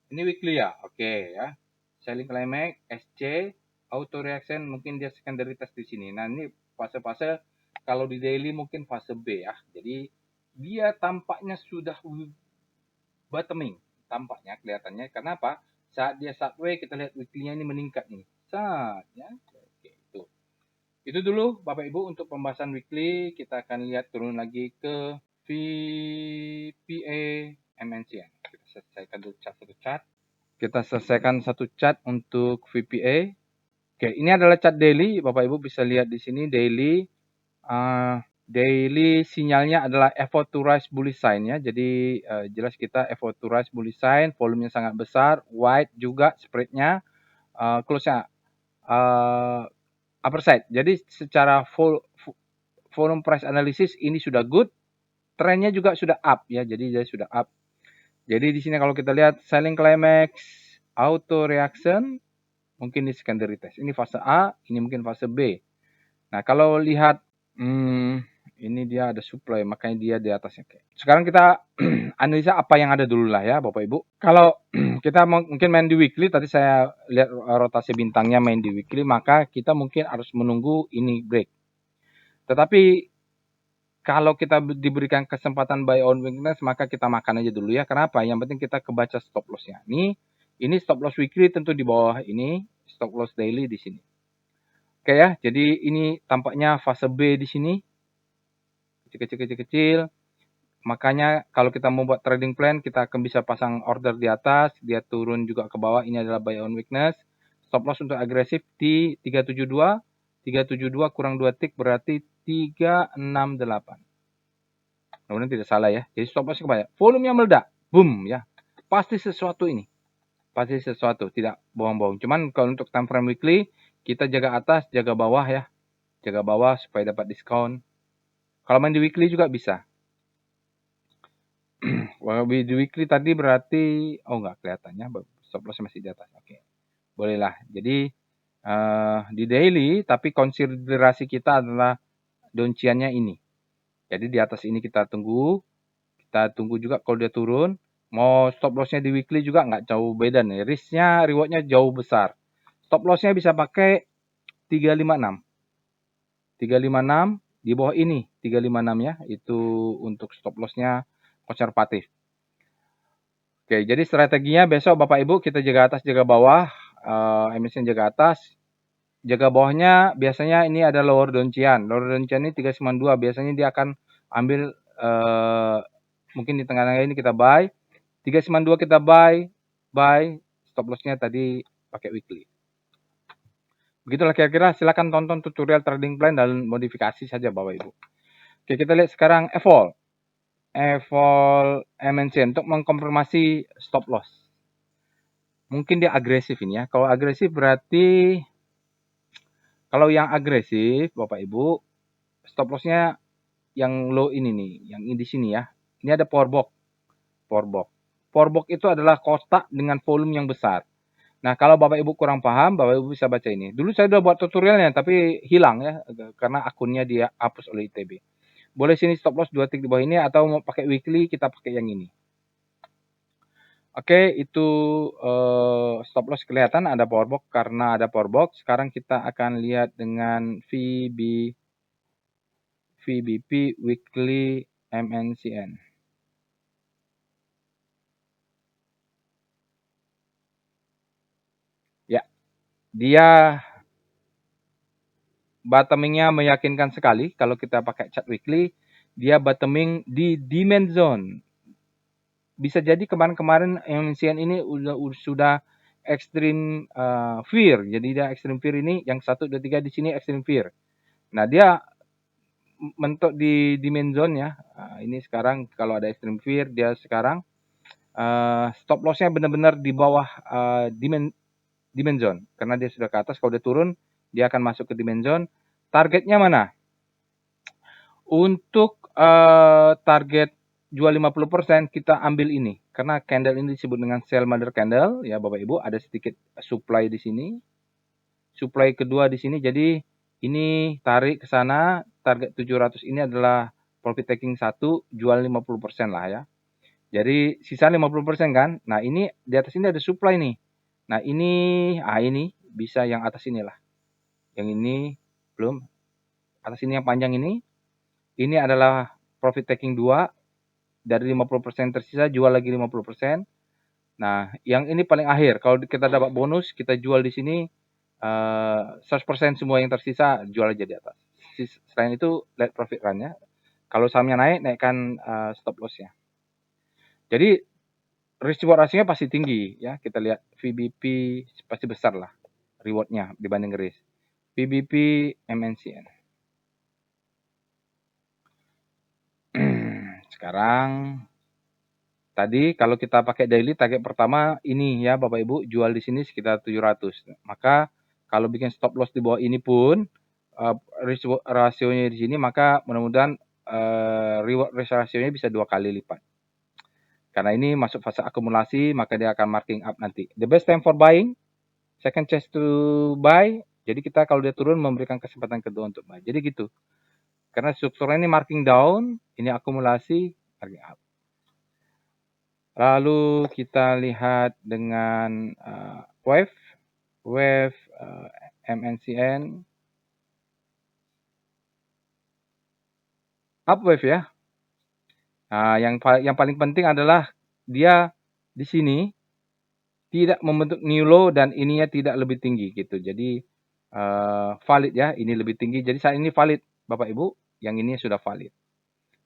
A: Ini weekly ya, oke ya. Selling climax, SC, auto reaction, mungkin dia secondary test di sini. Nah, ini fase-fase, kalau di daily mungkin fase B ya. Jadi, dia tampaknya sudah bottoming, tampaknya kelihatannya. Kenapa? Saat dia sideways, kita lihat weekly-nya ini meningkat nih. Saat ya. Oke, itu dulu Bapak Ibu untuk pembahasan weekly. Kita akan lihat turun lagi ke VPA MNCN. Kita selesaikan dulu satu chart. Kita selesaikan satu chart untuk VPA. Oke, ini adalah chart daily. Bapak Ibu bisa lihat di sini daily. Daily sinyalnya adalah effort to rise bullish sign ya. Jadi jelas kita effort to rise bullish sign. Volumenya sangat besar. Wide juga spreadnya. Close-nya upper side. Jadi secara volume price analysis ini sudah good. Trennya juga sudah up ya. Jadi dia sudah up. Jadi di sini kalau kita lihat selling climax, auto reaction, mungkin di secondary test. Ini fase A, ini mungkin fase B. Nah, kalau lihat ini dia ada supply, makanya dia di atasnya. Sekarang kita analisa apa yang ada dulu lah ya, Bapak Ibu. Kalau kita mungkin main di weekly, tadi saya lihat rotasi bintangnya main di weekly, maka kita mungkin harus menunggu ini break. Tetapi kalau kita diberikan kesempatan buy on weakness, maka kita makan aja dulu ya. Kenapa? Yang penting kita kebaca stop loss-nya. Ini Ini stop loss weekly tentu di bawah ini, stop loss daily di sini. Oke ya, jadi ini tampaknya fase B di sini. Kecil-kecil. Makanya kalau kita membuat trading plan, kita akan bisa pasang order di atas, dia turun juga ke bawah. Ini adalah buy on weakness. Stop loss untuk agresif di 372. 372 kurang 2 tick berarti 368. Kemudian tidak salah ya. Jadi stop loss kebanyakan. Volumenya meledak. Boom ya. Pasti sesuatu ini. Pasti sesuatu. Tidak bohong-bohong. Cuman kalau untuk time frame weekly, kita jaga atas, jaga bawah ya. Jaga bawah supaya dapat diskon. Kalau main di weekly juga bisa. Di weekly tadi berarti, oh nggak kelihatannya, stop loss masih di atas. Oke, bolehlah. Jadi di daily, tapi konsiderasi kita adalah donciannya ini. Jadi di atas ini kita tunggu juga kalau dia turun. Mau stop lossnya di weekly juga nggak jauh beda nih. Risknya, rewardnya jauh besar. Stop lossnya bisa pakai 356. 356 di bawah ini 356 ya. Itu untuk stop lossnya konservatif. Oke, jadi strateginya besok Bapak Ibu kita jaga atas, jaga bawah, MSN jaga atas, jaga bawahnya biasanya ini ada lower doncian. Lower doncian ini 392, biasanya dia akan ambil mungkin di tengah-tengah ini kita buy, 392 kita buy, stop lossnya tadi pakai weekly. Begitulah kira-kira, silakan tonton tutorial trading plan dan modifikasi saja Bapak Ibu. Oke, kita lihat sekarang evol MNC untuk mengkonfirmasi stop loss. Mungkin dia agresif ini ya. Kalau agresif berarti, kalau yang agresif Bapak Ibu, stop lossnya yang low ini nih, yang di sini ya. Ini ada power box. Power box itu adalah kotak dengan volume yang besar. Nah, kalau Bapak Ibu kurang paham, Bapak Ibu bisa baca ini. Dulu saya udah buat tutorialnya, tapi hilang ya, karena akunnya dia hapus oleh ITB. Boleh sini stop loss 2 tick di bawah ini, atau mau pakai weekly, kita pakai yang ini. Oke, itu stop loss kelihatan ada power box. Karena ada power box, sekarang kita akan lihat dengan VBP weekly MNCN. Ya, dia bottomingnya meyakinkan sekali. Kalau kita pakai chart weekly, dia bottoming di demand zone. Bisa jadi kemarin-kemarin MNCN ini sudah extreme fear. Jadi dia extreme fear ini yang 1, 2, 3 di sini extreme fear. Nah, dia mentok di demand zone ya. Ini sekarang kalau ada extreme fear, dia sekarang stop lossnya benar-benar di bawah demand zone. Karena dia sudah ke atas, kalau dia turun, dia akan masuk ke demand zone. Targetnya mana? Untuk target jual 50% kita ambil ini. Karena candle ini disebut dengan sell mother candle ya Bapak Ibu, ada sedikit supply di sini. Supply kedua di sini, jadi ini tarik ke sana, target 700 ini adalah profit taking 1, jual 50% lah ya. Jadi sisa 50% kan. Nah, ini di atas ini ada supply nih. Nah, ini bisa yang atas inilah. Yang ini belum. Atas ini yang panjang ini. Ini adalah profit taking 2. Dari 50% tersisa jual lagi 50%. Nah, yang ini paling akhir. Kalau kita dapat bonus, kita jual di sini 100% semua yang tersisa jual aja di atas. Selain itu let profit run ya. Kalau sahamnya naik, naikkan stop loss-nya. Jadi risk reward rasionya pasti tinggi ya. Kita lihat VBP pasti besar lah rewardnya dibanding risk. VBP MNCN. Sekarang tadi kalau kita pakai daily, target pertama ini ya Bapak Ibu, jual di sini sekitar 700. Maka kalau bikin stop loss di bawah ini pun risk rasionya di sini, maka mudah-mudahan reward risk rasionya bisa 2 kali lipat. Karena ini masuk fase akumulasi, maka dia akan marking up nanti. The best time for buying, second chance to buy. Jadi kita kalau dia turun memberikan kesempatan kedua untuk buy. Jadi gitu. Karena strukturnya ini marking down, ini akumulasi, marking up. Lalu kita lihat dengan wave MNCN, up wave ya. Nah, yang paling penting adalah dia di sini tidak membentuk new low dan ininya tidak lebih tinggi gitu. Jadi valid ya, ini lebih tinggi. Jadi saat ini valid Bapak Ibu, yang ini sudah valid.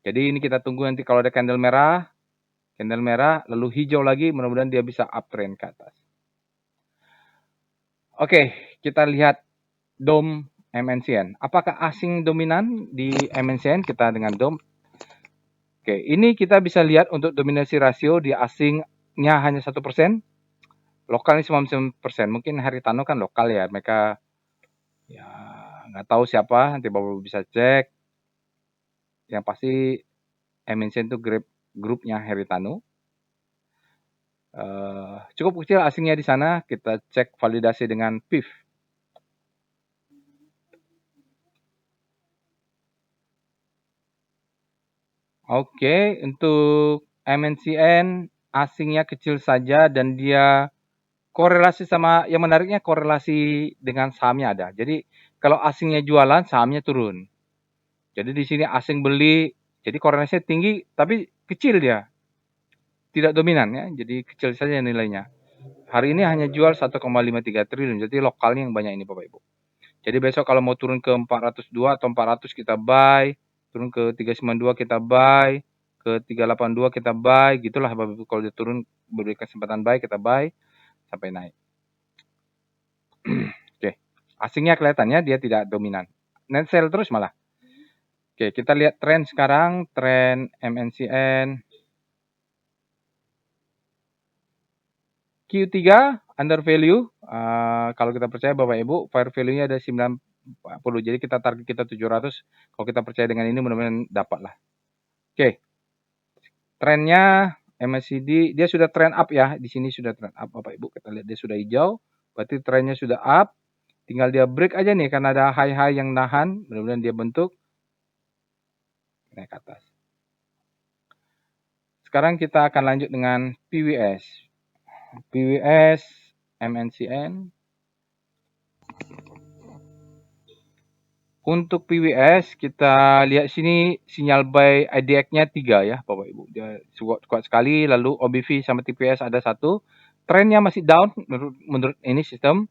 A: Jadi ini kita tunggu nanti kalau ada candle merah lalu hijau lagi, mudah-mudahan dia bisa uptrend ke atas. Oke, kita lihat DOM MNCN. Apakah asing dominan di MNCN? Kita dengan DOM. Oke, ini kita bisa lihat untuk dominasi rasio di asingnya hanya 1%, lokalnya 99%. Mungkin Haritano kan lokal ya, mereka ya nggak tahu siapa, nanti Bapak bisa cek. Yang pasti MNCN itu grupnya Haritano. Cukup kecil asingnya di sana, kita cek validasi dengan PIF. Oke, untuk MNCN asingnya kecil saja dan dia korelasi sama, yang menariknya korelasi dengan sahamnya ada. Jadi kalau asingnya jualan, sahamnya turun. Jadi di sini asing beli, jadi korelasinya tinggi tapi kecil dia. Tidak dominan ya, jadi kecil saja nilainya. Hari ini hanya jual 1,53 triliun, jadi lokalnya yang banyak ini Bapak Ibu. Jadi besok kalau mau turun ke 402 atau 400 kita buy, turun ke 392 kita buy, ke 382 kita buy, gitulah Bapak Ibu. Kalau dia turun beri kesempatan buy, kita buy sampai naik. Oke, asingnya kelihatannya dia tidak dominan. Net sell terus malah. Oke, kita lihat tren sekarang, tren MNCN. Q3 under value, kalau kita percaya Bapak Ibu, fair value-nya ada 90, jadi kita target kita 700, kalau kita percaya dengan ini mudah-mudahan dapat lah. Oke, trennya MACD, dia sudah trend up ya, di sini sudah trend up Bapak Ibu, kita lihat dia sudah hijau, berarti trennya sudah up, tinggal dia break aja nih, karena ada high-high yang nahan, mudah-mudahan dia bentuk, naik ke atas. Sekarang kita akan lanjut dengan PWS. PWS, MNCN. Untuk PWS, kita lihat sini sinyal buy IDX-nya 3 ya Bapak Ibu. Dia kuat sekali, lalu OBV sama TPS ada 1. Trennya masih down menurut ini sistem.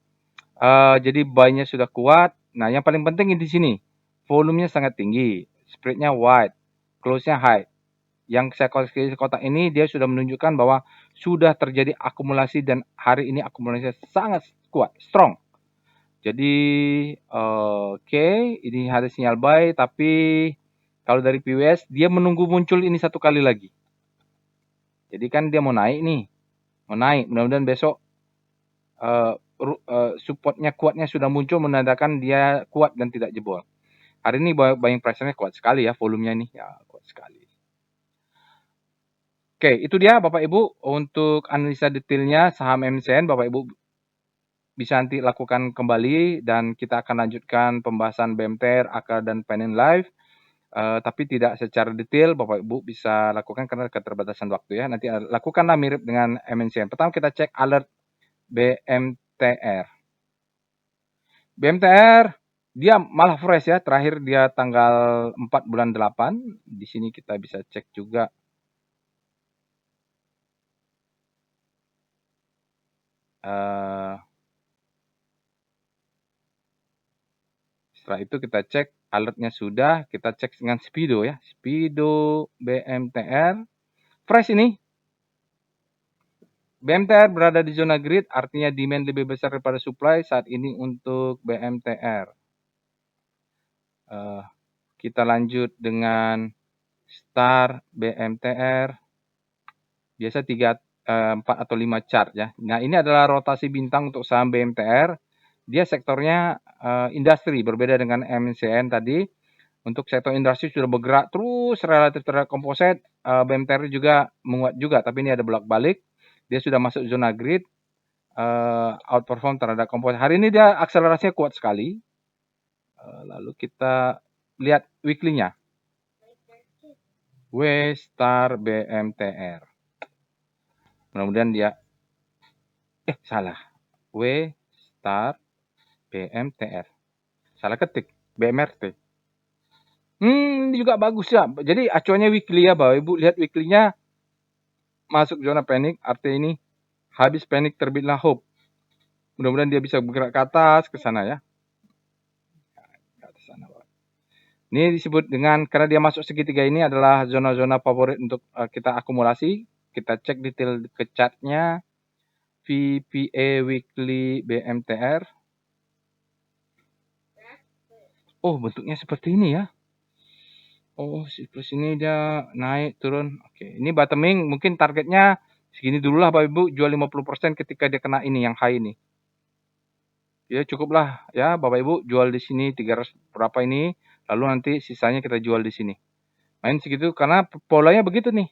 A: Jadi buy-nya sudah kuat. Nah, yang paling penting di sini, volumenya sangat tinggi, spread-nya wide, close-nya high. Yang saya kotak ini dia sudah menunjukkan bahwa sudah terjadi akumulasi dan hari ini akumulasinya sangat kuat, strong. Jadi oke, ini ada sinyal buy, tapi kalau dari PWS dia menunggu muncul ini satu kali lagi. Jadi kan dia mau naik nih, mau naik. Mudah-mudahan besok supportnya kuatnya sudah muncul, menandakan dia kuat dan tidak jebol. Hari ini buying pressure-nya kuat sekali ya, volumenya nih ya kuat sekali. Oke, itu dia Bapak Ibu untuk analisa detailnya saham MNCN. Bapak Ibu bisa nanti lakukan kembali dan kita akan lanjutkan pembahasan BMTR, AKA dan Panin Live. Tapi tidak secara detail, Bapak Ibu bisa lakukan karena keterbatasan waktu ya. Nanti lakukanlah mirip dengan MNCN. Pertama kita cek alert BMTR. BMTR dia malah fresh ya, terakhir dia tanggal 4 bulan 8. Di sini kita bisa cek juga. Setelah itu kita cek alertnya sudah, kita cek dengan Speedo ya. Speedo BMTR. Fresh ini. BMTR berada di zona grid, artinya demand lebih besar daripada supply saat ini untuk BMTR. Kita lanjut dengan Star BMTR. Biasa 3, 4 atau 5 chart ya. Nah, ini adalah rotasi bintang untuk saham BMTR. Dia sektornya industri, berbeda dengan MNCN tadi. Untuk sektor industri sudah bergerak terus relatif terhadap komposit. BMTR juga menguat juga, tapi ini ada bolak-balik. Dia sudah masuk zona grid, outperform terhadap komposit. Hari ini dia akselerasinya kuat sekali. Lalu kita lihat weekly-nya. W-Star BMTR. Mudah-mudahan dia, salah. W-Star BMTR. Salah ketik, BMRT. Ini juga bagus ya. Jadi acuannya weekly ya Bapak Ibu. Lihat weekly-nya masuk zona panic, artinya ini Habis panic terbitlah hope. Mudah-mudahan dia bisa bergerak ke atas, ke sana ya. Ke atas sana. Ini disebut dengan, karena dia masuk segitiga ini adalah zona-zona favorit untuk kita akumulasi. Kita cek detail ke chartnya. VPA Weekly BMTR. Oh, bentuknya seperti ini ya. Oh, siklus ini dia naik, turun. Oke, ini bottoming. Mungkin targetnya segini dulu lah Bapak Ibu. Jual 50% ketika dia kena ini, yang high ini. Ya cukuplah ya Bapak Ibu. Jual di sini 300 berapa ini. Lalu nanti sisanya kita jual di sini. Main segitu karena polanya begitu nih.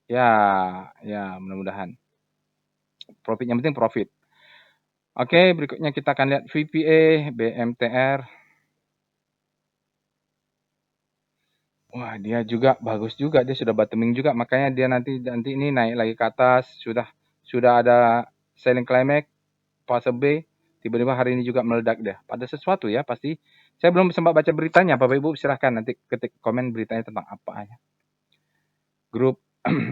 A: Ya mudah-mudahan. Profit yang penting profit. Oke, berikutnya kita akan lihat VPA, BMTR. Wah, dia juga bagus juga. Dia sudah bottoming juga. Makanya dia nanti ini naik lagi ke atas. Sudah ada selling climax, fase B. Tiba-tiba hari ini juga meledak dia. Pada sesuatu ya pasti. Saya belum sempat baca beritanya. Bapak Ibu silahkan nanti ketik komen beritanya tentang apa ya. Grup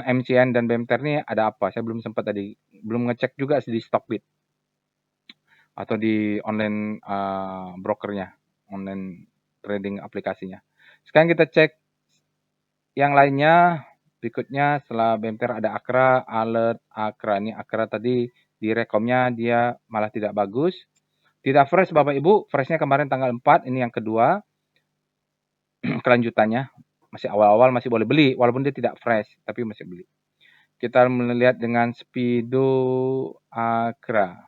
A: MCN dan BMTR ini ada apa? Saya belum sempat tadi. Belum ngecek juga di Stockbit. Atau di online brokernya. Online trading aplikasinya. Sekarang kita cek yang lainnya. Berikutnya setelah BMTR ada Akra, Alert, Akra. Ini Akra tadi di rekomnya dia malah tidak bagus. Tidak fresh Bapak Ibu. Freshnya kemarin tanggal 4. Ini yang kedua. Kelanjutannya. Masih awal-awal masih boleh beli. Walaupun dia tidak fresh. Tapi masih beli. Kita melihat dengan Speedo Akra.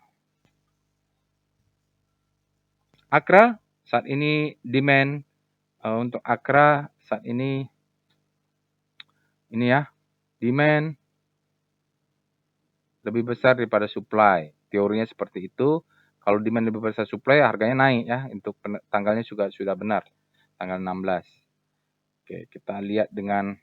A: Akra saat ini demand untuk Akra saat ini ya. Demand lebih besar daripada supply. Teorinya seperti itu. Kalau demand lebih besar supply, harganya naik ya. Untuk tanggalnya juga sudah benar. Tanggal 16. Oke, kita lihat dengan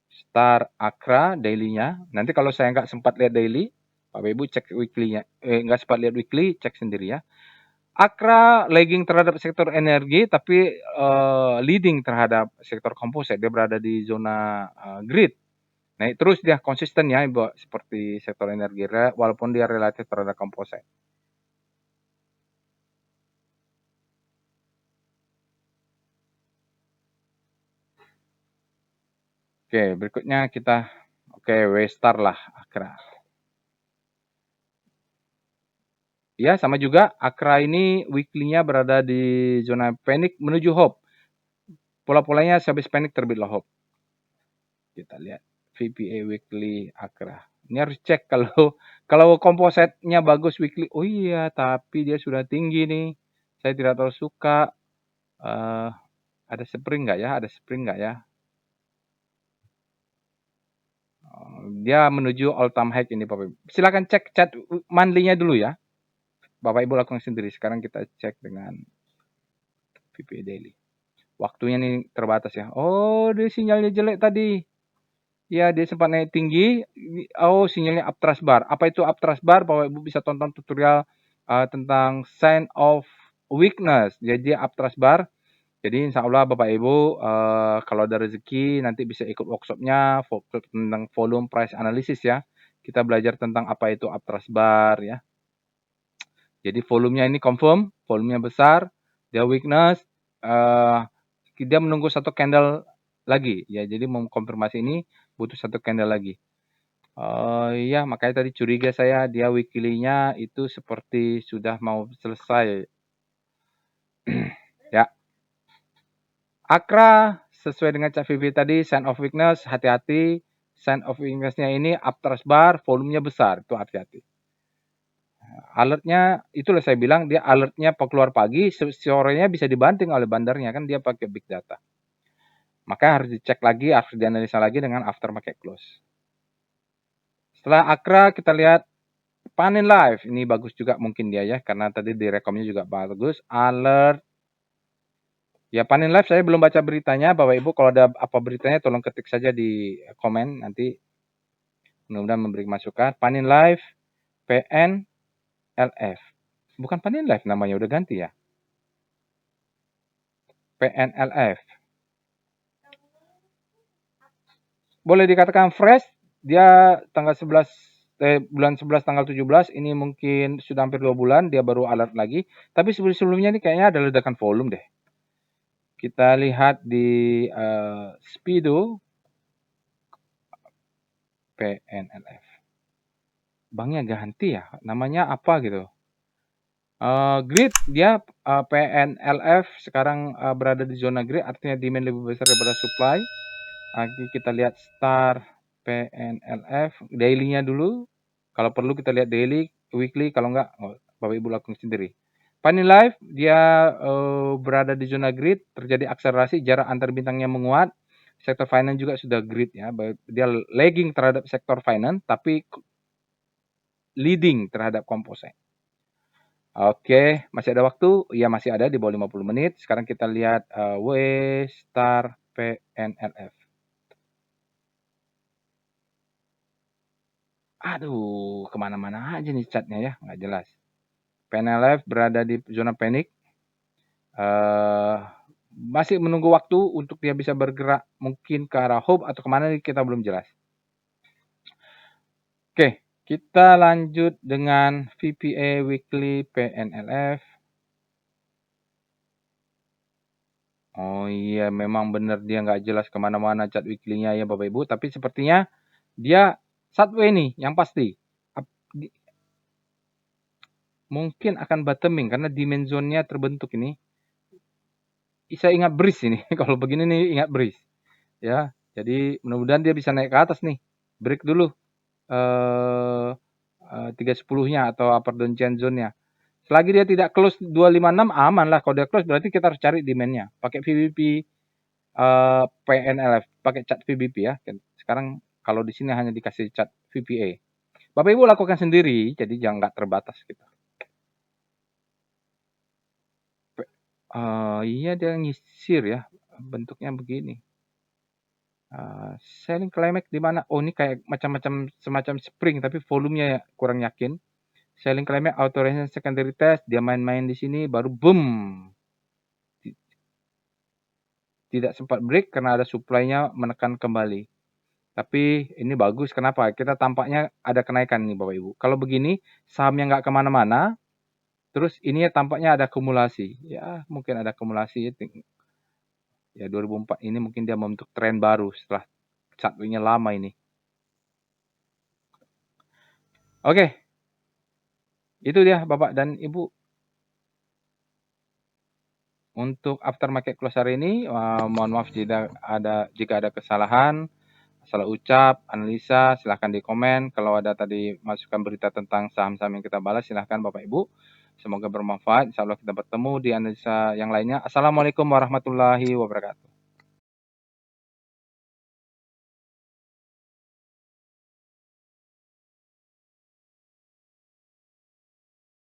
A: Star Akra daily-nya. Nanti kalau saya nggak sempat lihat daily, Bapak Ibu cek weekly-nya. Nggak sempat lihat weekly, cek sendiri ya. Akra lagging terhadap sektor energi, tapi leading terhadap sektor komposit. Dia berada di zona grid. Naik terus dia konsisten ya Ibu, seperti sektor energi walaupun dia relatif terhadap komposit. Oke, berikutnya kita W-Star lah Akra. Ya, sama juga Akra ini weekly-nya berada di zona panic menuju hope. Pola-polanya habis panic terbitlah hope. Kita lihat VPA weekly Akra. Ini harus cek kalau kompositnya bagus weekly. Oh iya, tapi dia sudah tinggi nih. Saya tidak terlalu suka. Ada spring nggak ya? Ada spring nggak ya? Dia menuju all time high ini Bapak Ibu. Silakan cek chat monthly-nya dulu ya. Bapak Ibu lakukan sendiri. Sekarang kita cek dengan VPA daily. Waktunya nih terbatas ya. Oh, dia sinyalnya jelek tadi. Ya, dia sempat naik tinggi. Oh, sinyalnya uptrust bar. Apa itu uptrust bar? Bapak Ibu bisa tonton tutorial tentang sign of weakness. Jadi uptrust bar. Jadi insya Allah Bapak Ibu kalau ada rezeki nanti bisa ikut workshopnya tentang volume price analysis ya. Kita belajar tentang apa itu uptrust bar ya. Jadi volumenya ini confirm, volumenya besar, dia weakness, dia menunggu satu candle lagi ya. Jadi mengkonfirmasi ini butuh satu candle lagi. Ya makanya tadi curiga saya dia weekly-nya itu seperti sudah mau selesai. Ya. Akra sesuai dengan Cak Vivi tadi sign of weakness, hati-hati. Sign of weakness-nya ini uptrust bar, volumenya besar, itu hati-hati. Alertnya itulah saya bilang dia alertnya keluar pagi, sorenya bisa dibanting oleh bandarnya kan dia pakai big data. Maka harus dicek lagi, harus dianalisa lagi dengan after market close. Setelah Akra kita lihat Panin Live, ini bagus juga mungkin dia ya karena tadi di rekomnya juga bagus. Alert. Ya Panin Live saya belum baca beritanya, Bapak Ibu kalau ada apa beritanya tolong ketik saja di komen nanti mudah-mudahan memberi masukan. Panin Live PNLF. Bukan Panin Live namanya udah ganti ya. PNLF. Boleh dikatakan fresh, dia tanggal 11 bulan 11 tanggal 17 ini mungkin sudah hampir 2 bulan dia baru alert lagi. Tapi sebelum-sebelumnya ini kayaknya ada ledakan volume deh. Kita lihat di Speedo PNLF. Banknya ganti ya, namanya apa gitu. Grid dia PNLF sekarang berada di zona grid, artinya demand lebih besar daripada supply. Lagi kita lihat star PNLF daily-nya dulu. Kalau perlu kita lihat daily, weekly, kalau enggak Bapak Ibu lakukan sendiri. Funny Life dia berada di zona grid, terjadi akselerasi, jarak antar bintangnya menguat. Sektor finance juga sudah grid ya. Dia lagging terhadap sektor finance tapi leading terhadap komposit. Oke, masih ada waktu? Ya masih ada di bawah 50 menit. Sekarang kita lihat W star PNLF. Aduh, kemana-mana aja nih catnya ya, nggak jelas. PNLF berada di zona panik. Masih menunggu waktu untuk dia bisa bergerak mungkin ke arah hope atau kemana kita belum jelas. Oke, kita lanjut dengan VPA Weekly PNLF. Oh iya, memang benar dia nggak jelas kemana-mana cat weekly-nya ya Bapak Ibu. Tapi sepertinya dia sideways nih, yang pasti. Mungkin akan bottoming karena demand zone-nya terbentuk ini. Saya ingat breeze ini. Kalau begini nih ingat breeze. Ya, jadi mudah-mudahan dia bisa naik ke atas nih. Break dulu 310-nya atau upper downtrend zone-nya. Selagi dia tidak close 256 aman lah. Kalau dia close berarti kita harus cari demand-nya. Pakai VBP PNLF, pakai cat VBP ya. Sekarang kalau di sini hanya dikasih cat VPA. Bapak Ibu lakukan sendiri, jadi jangan nggak terbatas gitu. Iya dia ngisir ya, bentuknya begini. Selling climax di mana? Oh ini kayak macam-macam semacam spring tapi volumenya ya, kurang yakin. Selling climax auto resistance secondary test, dia main-main di sini baru boom. Tidak sempat break karena ada supply-nya menekan kembali. Tapi ini bagus, kenapa? Kita tampaknya ada kenaikan nih Bapak Ibu. Kalau begini, sahamnya nggak kemana-mana, terus ini tampaknya ada akumulasi. Ya mungkin ada akumulasi. Ya 2004 ini mungkin dia membentuk tren baru setelah chartnya lama ini. Oke, itu dia Bapak dan Ibu. Untuk aftermarket close hari ini, mohon maaf jika ada kesalahan, salah ucap, analisa, silahkan di komen. Kalau ada tadi masukan berita tentang saham-saham yang kita balas, silahkan Bapak Ibu. Semoga bermanfaat. Insya Allah kita bertemu di analisa yang lainnya. Assalamualaikum warahmatullahi wabarakatuh.